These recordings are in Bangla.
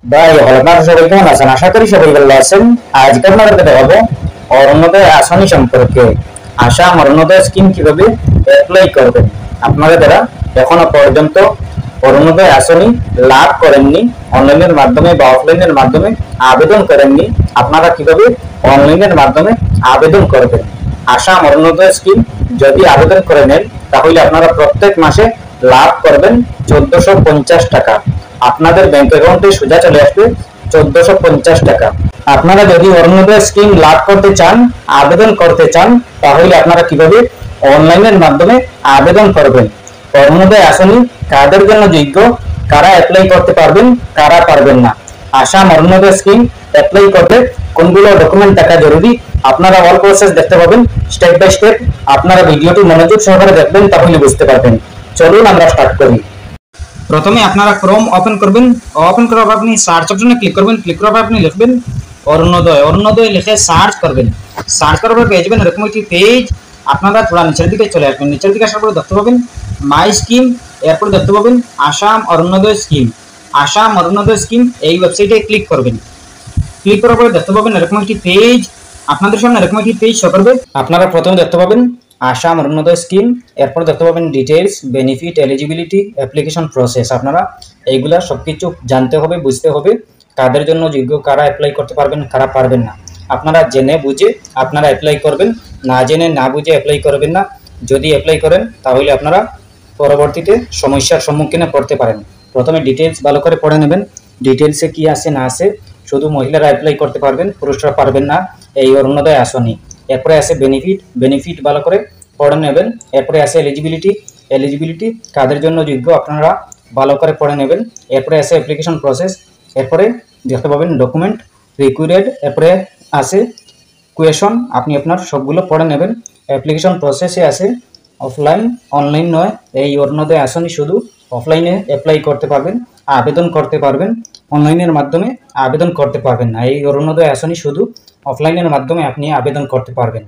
ভাই আপনারা সবাই কেমন আছেন? আশা করি সবাই ভালো আছেন। আজকে আপনাদেরকে দেখাবো অরুণোদয় আসনি সম্পর্কে। আসাম অরুণোদয় স্কিম কিভাবে অ্যাপ্লাই করবেন। আপনারা যারা এখনো পর্যন্ত অরুণোদয় আসনি লাভ করেননি, অনলাইনের মাধ্যমে বা অফলাইনের মাধ্যমে আবেদন করেননি, আপনারা কিভাবে অনলাইনের মাধ্যমে আবেদন করবেন। আসাম অরুণোদয় স্কিম যদি আবেদন করে নেন তাহলে আপনারা প্রত্যেক মাসে লাভ করবেন 1450 টাকা। আপনাদের ব্যাংক অ্যাকাউন্টে সোজা চলে আসবে 1450 টাকা। আপনারা যদি অরুণোদয় স্কিম লাভ করতে চান, আবেদন করতে চান, তাহলে আপনারা কিভাবে অনলাইনের মাধ্যমে আবেদন করবেন। অরুণোদয় আসনি কাদের জন্য যোগ্য, কারা অ্যাপ্লাই করতে পারবেন, কারা পারবেন না। আসাম অরুণোদয় স্কিম অ্যাপ্লাই করতে কোনগুলো ডকুমেন্ট থাকা জরুরি, আপনারা অল প্রসেস দেখতে পাবেন স্টেপ বাই স্টেপ। আপনারা ভিডিওটি মনোযোগ সহকারে দেখবেন, তাহলে বুঝতে পারবেন। চলুন আমরা স্টার্ট করি। প্রথমে আপনারা ক্রোম ওপেন করবেন। ওপেন করার পর আপনি সার্চ অপশনে ক্লিক করবেন। ক্লিক করার পর আপনি লিখবেন অরুণোদয়। অরুণোদয় লিখে সার্চ করবেন। সার্চ করার পর পেয়ে যাবেন এরকম একটি পেজ। আপনারা থোড়া নিচের দিকে চলে আসবেন। নিচের দিকে আসার পরে দেখতে পাবেন মাই স্কিম, এরপর দেখতে পাবেন আসাম অরুণোদয় স্কিম। আসাম অরুণোদয় স্কিম এই ওয়েবসাইটে ক্লিক করবেন। ক্লিক করার পরে দেখতে পাবেন এরকম একটি পেজ। আপনাদের সামনে এরকম একটি পেজ শো করবে। আপনারা প্রথমে দেখতে পাবেন আসাম অরুণোদয় স্কিম, এরপর দেখতে পাবেন details, benefit, eligibility, application process. আপনারা এইগুলা সবকিছু জানতে হবে, বুঝতে হবে কাদের জন্য যোগ্য, কারা অ্যাপ্লাই করতে পারবেন, কারা পারবেন না। আপনারা জেনে বুঝে আপনারা অ্যাপ্লাই করবেন, না জেনে না বুঝে অ্যাপ্লাই করবেন না। যদি অ্যাপ্লাই করেন তাহলে আপনারা পরবর্তীতে সমস্যার সম্মুখীনে পড়তে পারেন। প্রথমে ডিটেলস ভালো করে পড়ে নেবেন, ডিটেলসে কি আছে না আছে। শুধু মহিলারা অ্যাপ্লাই করতে পারবেন, পুরুষরা পারবেন না এই অরুণোদয় আসনি। এরপরে আছে বেনিফিট, বেনিফিট ভালো করে পড়ে নেবেন। এরপরে আছে এলিজিবিলিটি, এলিজিবিলিটি কাদের জন্য যোগ্য আপনারা ভালো করে পড়ে নেবেন। এরপরে আছে অ্যাপ্লিকেশন প্রসেস, এরপরে দেখতে পাবেন ডকুমেন্ট রিকোয়ার্ড, এরপরে আছে কোয়েশন, আপনি আপনার সবগুলো পড়ে নেবেন। অ্যাপ্লিকেশন প্রসেসে আছে অফলাইন, অনলাইন নয়। এই অরুণোদয় আসনি শুধু অফলাইনে অ্যাপ্লাই করতে পারবেন, আবেদন করতে পারবেন, অনলাইনের মাধ্যমে আবেদন করতে পারবেন না। এই অরুণোদয় আসনি শুধু অফলাইনের মাধ্যমে আপনি আবেদন করতে পারবেন।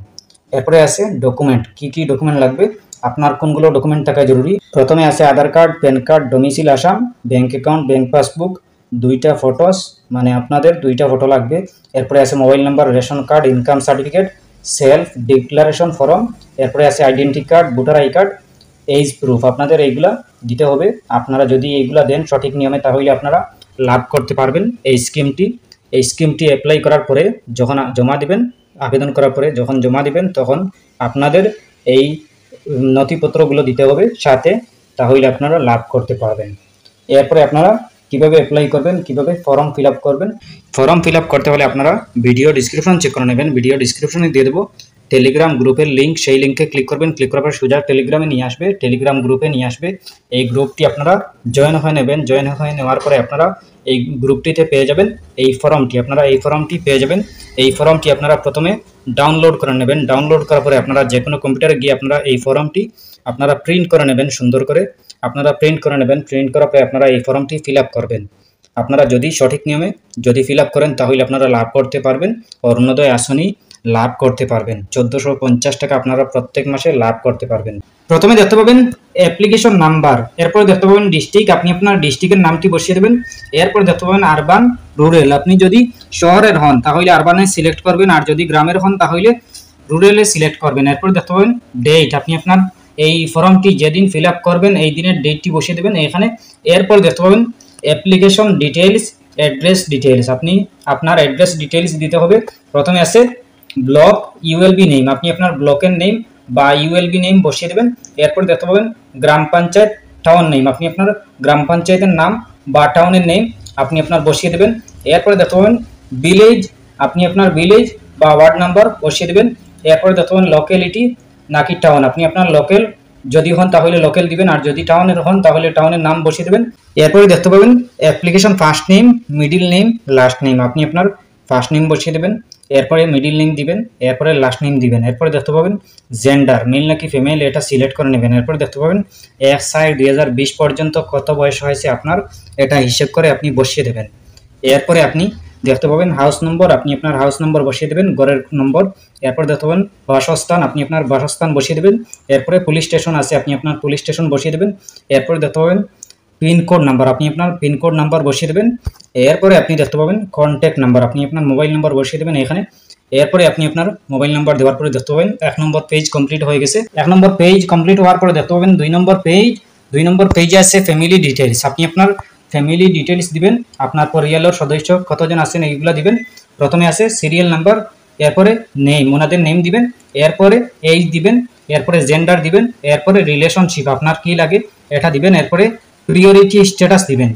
এরপরে আছে ডকুমেন্ট, কি কি ডকুমেন্ট লাগবে, আপনার কোনগুলো ডকুমেন্ট থাকা জরুরি। প্রথমে আছে Aadhaar card, PAN card, domicile Assam, bank account, bank passbook, দুইটা ফটোস, মানে আপনাদের দুইটা ফটো লাগবে। এরপরে আছে mobile number, ration card, income certificate, self declaration form. এরপরে আছে identity card, voter I card, age proof. আপনাদের এইগুলা দিতে হবে। আপনারা যদি এইগুলা দেন সঠিক নিয়মে তাহলে আপনারা লাভ করতে পারবেন এই স্কিমটি। এই স্কিমটি অ্যাপ্লাই করার পরে যখন জমা দিবেন, আবেদন করার পরে যখন জমা দিবেন তখন আপনাদের এই নথিপত্রগুলো দিতে হবে সাথে, তাহলে আপনারা লাভ করতে পারবেন। এরপরে আপনারা কিভাবে অ্যাপ্লাই করবেন, কিভাবে ফর্ম ফিল আপ করবেন। ফর্ম ফিল আপ করতে হলে আপনারা ভিডিও ডিসক্রিপশন চেক করে নেবেন। ভিডিও ডিসক্রিপশনে দিয়ে দেবো টেলিগ্রাম গ্রুপের লিঙ্ক, সেই লিঙ্কে ক্লিক করবেন। ক্লিক করার পর সোজা টেলিগ্রামে নিয়ে আসবে, টেলিগ্রাম গ্রুপে নিয়ে আসবে। এই গ্রুপটি আপনারা জয়েন হয়ে নেবেন। জয়েন হয়ে নেওয়ার পরে আপনারা এই গ্রুপটিতে পেয়ে যাবেন এই ফর্মটি। আপনারা এই ফর্মটি পেয়ে যাবেন। এই ফর্মটি আপনারা প্রথমে ডাউনলোড করে নেবেন। ডাউনলোড করার পরে আপনারা যে কোনো কম্পিউটারে গিয়ে আপনারা এই ফর্মটি আপনারা প্রিন্ট করে নেবেন সুন্দর করে। আপনারা প্রিন্ট করে নেবেন। প্রিন্ট করার পরে আপনারা এই ফর্মটি ফিল আপ করবেন। আপনারা যদি সঠিক নিয়মে যদি ফিল আপ করেন তাহলে আপনারা লাভ করতে পারবেন, অরুণোদয় আসনি লাভ করতে পারবেন। 1450 টাকা আপনারা প্রত্যেক মাসে লাভ করতে পারবেন। প্রথমে দেখতে পাবেন অ্যাপ্লিকেশন নাম্বার, এরপরে দেখতে পাবেন ডিস্ট্রিক্ট, আপনি আপনার ডিস্ট্রিক্টের নামটি বসিয়ে দেবেন। এরপর দেখতে পাবেন আরবান, রুরাল। আপনি যদি শহরের হন তাহলে আরবানে সিলেক্ট করবেন, আর যদি গ্রামের হন তাহলে রুরালে সিলেক্ট করবেন। এরপর দেখতে পাবেন ডেট, আপনি আপনার এই ফর্মটি যেদিন ফিল আপ করবেন এই দিনের ডেটটি বসিয়ে দেবেন এখানে। এরপর দেখতে পাবেন অ্যাপ্লিকেশন ডিটেলস, অ্যাড্রেস ডিটেলস, আপনি আপনার অ্যাড্রেস ডিটেলস দিতে হবে। প্রথমে আছে ব্লক, ইউএলবি নেম, আপনি আপনার ব্লকের নেম বা ইউএলবি নেম বসিয়ে দেবেন। এরপর দেখতে পাবেন গ্রাম পঞ্চায়েত, টাউন নেম, আপনি আপনার গ্রাম পঞ্চায়েতের নাম বা টাউনের নেম আপনি আপনার বসিয়ে দেবেন। এরপরে দেখতে পাবেন ভিলেজ, আপনি আপনার ভিলেজ বা ওয়ার্ড নাম্বার বসিয়ে দেবেন। এরপরে দেখতে পাবেন লোকালিটি নাকি টাউন, আপনি আপনার লোকাল যদি হন তাহলে লোকাল দিবেন, আর যদি টাউনের হন তাহলে টাউনের নাম বসিয়ে দেবেন। এরপরে দেখতে পাবেন application first name, middle name, last name, আপনি আপনার ফার্স্ট নেম বসিয়ে দেবেন। এরপরে মিডিল নেম দিবেন, এরপরে লাস্ট নেম দিবেন। এরপরে দেখতে পাবেন জেন্ডার, মেল নাকি ফিমেল, এটা সিলেক্ট করে নেবেন। এরপরে দেখতে পাবেন 1/6/2020 পর্যন্ত কত বয়স হয়েছে আপনার, এটা হিসেব করে আপনি বসিয়ে দেবেন। এরপরে আপনি দেখতে পাবেন হাউস নম্বর, আপনি আপনার হাউস নম্বর বসিয়ে দেবেন, ঘরের নম্বর। এরপর দেখতে পাবেন বাসস্থান, আপনি আপনার বাসস্থান বসিয়ে দেবেন। এরপরে পুলিশ স্টেশন আছে, আপনি আপনার পুলিশ স্টেশন বসিয়ে দেবেন। এরপরে দেখতে পাবেন পিনকোড নাম্বার, আপনি আপনার পিনকোড নাম্বার বসিয়ে দেবেন। এরপরে আপনি দেখতে পাবেন কন্ট্যাক্ট নাম্বার, আপনি আপনার মোবাইল নাম্বার বসিয়ে দেবেন এখানে। এরপরে আপনি আপনার মোবাইল নাম্বার দেওয়ার পরে দেখতে পাবেন 1 নম্বর পেজ কমপ্লিট হয়ে গেছে। 1 নম্বর পেজ কমপ্লিট হওয়ার পরে দেখতে পাবেন 2 নম্বর পেজে আছে ফ্যামিলি ডিটেইলস। আপনি আপনার ফ্যামিলি ডিটেইলস দিবেন, আপনার পরিবারের সদস্য কতজন আছেন এইগুলো দিবেন। প্রথমে আছে সিরিয়াল নাম্বার, এরপরে নেম, ওনাদের নেম দিবেন, এরপরে এজ দিবেন, এরপরে জেন্ডার দিবেন, এরপরে রিলেশনশিপ আপনার কি লাগে এটা দিবেন, এরপরে প্রিয়োরিটি স্ট্যাটাস দিবেন।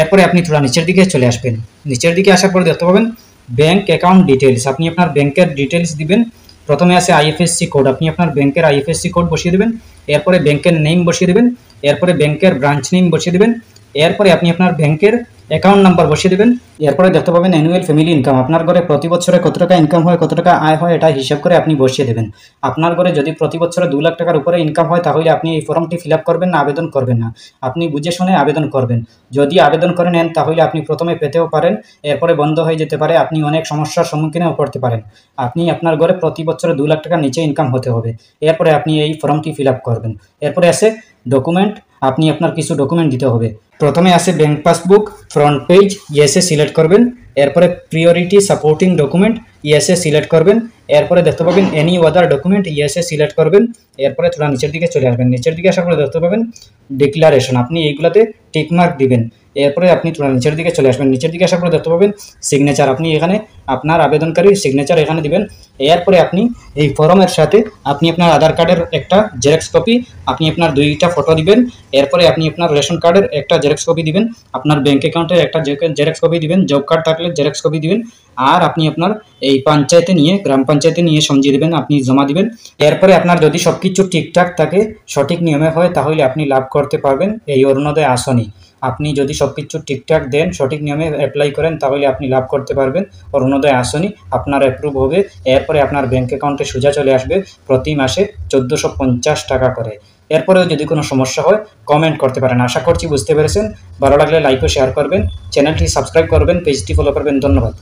এরপরে আপনি থোড়া নিচের দিকে চলে আসবেন। নিচের দিকে আসার পরে দেখতে পাবেন ব্যাংক অ্যাকাউন্ট ডিটেইলস, আপনি আপনার ব্যাংকের ডিটেইলস দিবেন। প্রথমে আছে আইএফএসসি কোড, আপনি আপনার ব্যাংকের আইএফএসসি কোড বসিয়ে দেবেন। এরপরে ব্যাংকের নেম বসিয়ে দেবেন, এরপরে ব্যাংকের ব্রাঞ্চ নেম বসিয়ে দেবেন, এরপরে আপনি আপনার ব্যাংকের অ্যাকাউন্ট নাম্বার বসিয়ে দেবেন। এরপরে দেখতে পাবেন অ্যানুয়াল ফ্যামিলি ইনকাম, আপনার ঘরে প্রতি বছরে কত টাকা ইনকাম হয়, কত টাকা আয় হয়, এটা হিসাব করে আপনি বসিয়ে দেবেন। আপনার ঘরে যদি প্রতি বছরে 2 লাখ টাকার উপরে ইনকাম হয় তাহলে আপনি এই ফর্মটি ফিল আপ করবেন না, আবেদন করবেন না। আপনি বুঝে শুনে আবেদন করবেন। যদি আবেদন করে নেন তাহলে আপনি প্রথমে পেতেও পারেন, এরপরে বন্ধ হয়ে যেতে পারে, আপনি অনেক সমস্যার সম্মুখীনও পড়তে পারেন। আপনি আপনার ঘরে প্রতি বছরে 2 লাখ টাকার নিচে ইনকাম হতে হবে, এরপরে আপনি এই ফর্মটি ফিল আপ করবেন। এরপরে আছে ডকুমেন্ট, আপনি আপনার কিছু ডকুমেন্ট দিতে হবে। প্রথমে আছে ব্যাংক পাসবুক, ফ্রন্ট পেজ, ইয়েসে সিলেক্ট করবেন। এরপরে প্রিয়োরিটি সাপোর্টিং ডকুমেন্ট, ইয়েসে সিলেক্ট করবেন। এরপরে দেখতে পাবেন এনি আদার ডকুমেন্ট, ইয়েসে সিলেক্ট করবেন। এরপরে থোড়া নিচের দিকে চলে আসবেন। নিচের দিকে আসার পরে দেখতে পাবেন ডিক্লারেশন, আপনি এইগুলাতে টিকমার্ক দিবেন। এরপরে আপনি থোড়া নিচের দিকে চলে আসবেন। নিচের দিকে আসার পরে দেখতে পাবেন সিগনেচার, আপনি এখানে আপনার আবেদনকারীর সিগনেচার এখানে দিবেন। এরপরে আপনি এই ফর্মের সাথে আপনি আপনার আধার কার্ডের একটা জেরক্স কপি, আপনি আপনার 2টা ফটো দিবেন। এরপরে আপনি আপনার রেশন কার্ডের একটা জেরক্স কপি দিবেন, আপনার ব্যাংক অ্যাকাউন্টের একটা জেরক্স কপি দিবেন, জব কার্ড থাকলে জেরক্স কপি দিবেন। আর আপনি আপনার এই পঞ্চায়েতে নিয়ে, গ্রাম পঞ্চায়েতে নিয়ে সমঝিয়ে দেবেন, আপনি জমা দিবেন। এরপরে আপনার যদি সব কিছু ঠিকঠাক থাকে, সঠিক নিয়মে হয়, তাহলে আপনি লাভ করতে পারবেন এই অরুণোদয় আসনি। আপনি যদি সব কিছু ঠিকঠাক দেন, সঠিক নিয়মে অ্যাপ্লাই করেন, তাহলে আপনি লাভ করতে পারবেন অরুণোদয় আসনি, আপনার অ্যাপ্রুভ হবে। এরপরে আপনার ব্যাংক অ্যাকাউন্টে সোজা চলে আসবে প্রতি মাসে 1450 টাকা করে। এরপরেও যদি কোনো সমস্যা হয় কমেন্ট করতে পারেন। আশা করছি বুঝতে পেরেছেন। ভালো লাগলে লাইক ও শেয়ার করবেন, চ্যানেলটি সাবস্ক্রাইব করবেন, পেজটি ফলো করবেন। ধন্যবাদ।